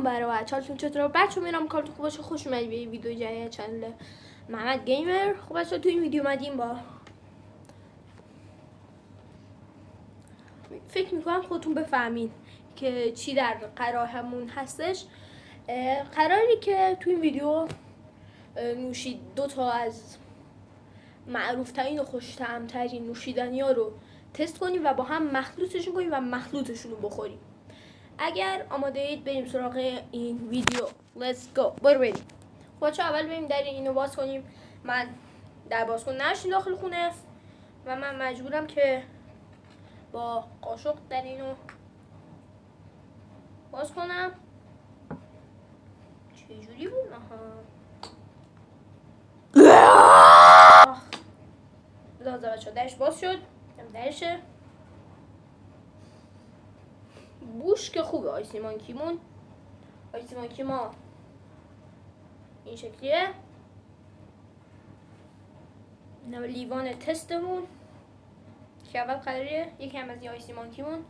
سلام برای بچه‌هاتون، چطور بچه‌ها؟ میرم کارتون خوب باشه. خوش اومدید به این ویدیو جدید چنل محمد گیمر. خب بچه‌ها، تو این ویدیو اومدیم با فکر میکنم خودتون بفهمین که چی در قرارمون هستش. قراری که تو این ویدیو نوشید دو تا از معروفترین و خوش‌طعم‌ترین نوشیدنی‌ها رو تست کنیم و با هم مخلوطشون کنیم و مخلوطشون رو بخوریم. اگر آماده اید بریم سراغ این ویدیو. Let's go. بریم. خب اول بریم در اینو باز کنیم. من در باز کن نشین داخل خونه و من مجبورم که با قاشق در اینو باز کنم. چجوری بود؟ لازم بچه درش باز شد. درشه بوش که خوبه. آیسی مانکیمون ما این شکلیه. لیوان تستمون که اول قراره یکم از این آیسی مانکیمون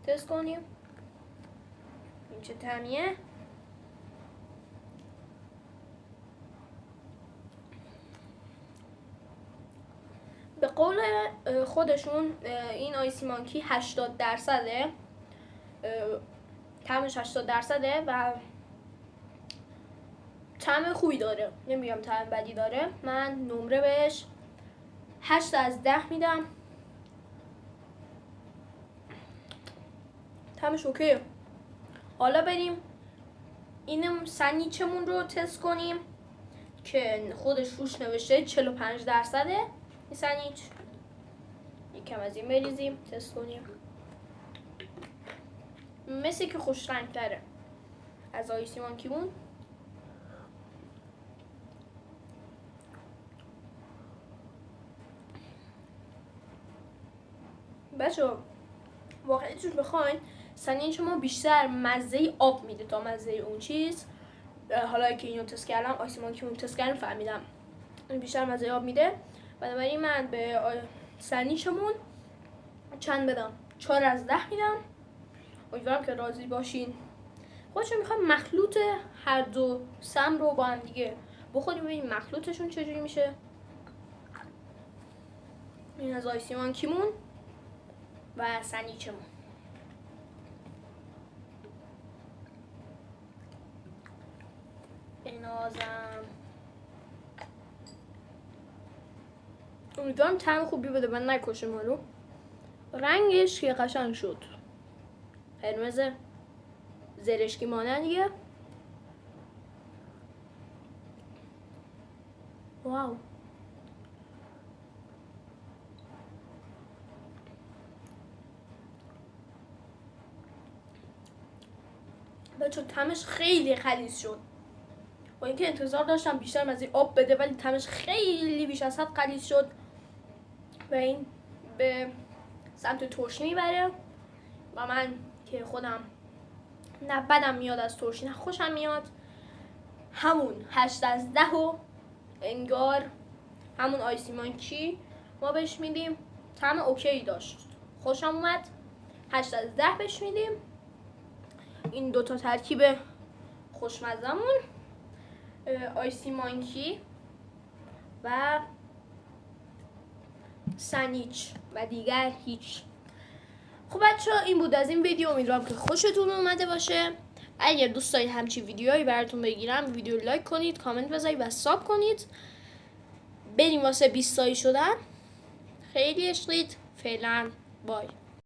تست کنیم این چه طعمیه. به قول خودشون این آیسی مانکی 80%، طعمش 80%، و طعم خوبی داره. نمیگم طعم بدی داره. من نمره بهش 8 از 10 میدم. طعمش اوکیه. حالا بریم این سنیچمون رو تست کنیم که خودش روش نوشته 45% این سنیچ. یکم از این بریزیم تست کنیم. مثل که خوش رنگ تره از آیسی مانکیمون. بچه واقعا چون بخواین سنین شما بیشتر مزه آب میده تا مزه اون چیز. حالا که اینو تست کردم، آیسی مانکیمون تست کردم، فهمیدم بیشتر مزه آب میده. بنابراین من به سنیشمون چند بدم؟ 4 از 10 میدم. امیدوارم که راضی باشین. خودشون میخوام مخلوط هر دو سم رو با هم دیگه بخوریم ببینیم مخلوطشون چجوری میشه. این از آیسی مانکیمون و سنیچمون. بنازم. امیدوارم طعم خوبی بده، من نکشه ما رو. رنگش که قشنگ شد، قرمز زرشکی مانندیه. واو. بچه طعمش خیلی غلیظ شد. با اینکه انتظار داشتم بیشتر از این آب بده، ولی طعمش خیلی بیش از حد غلیظ شد و این به سمت ترشی میبره. و من که خودم نه بدم میاد از ترشی نه خوشم میاد، همون 8 از 10 و انگار همون آیسی مانکی ما بهش میدیم. طعم اوکی داشت، خوشم اومد، 8 از 10 بهش میدیم. این دوتا ترکیب خوشمزمون، آیسی مانکی و سنیچ و دیگر هیچ. خب بچه‌ها این بود از این ویدیو. امیدوارم که خوشتون اومده باشه. اگر دوست دارید همچین ویدیوهایی براتون بگیرم، ویدیو لایک کنید، کامنت بذارید و ساب کنید. بریم واسه 20 تایی شدن. خیلی عشقید. فعلا بای.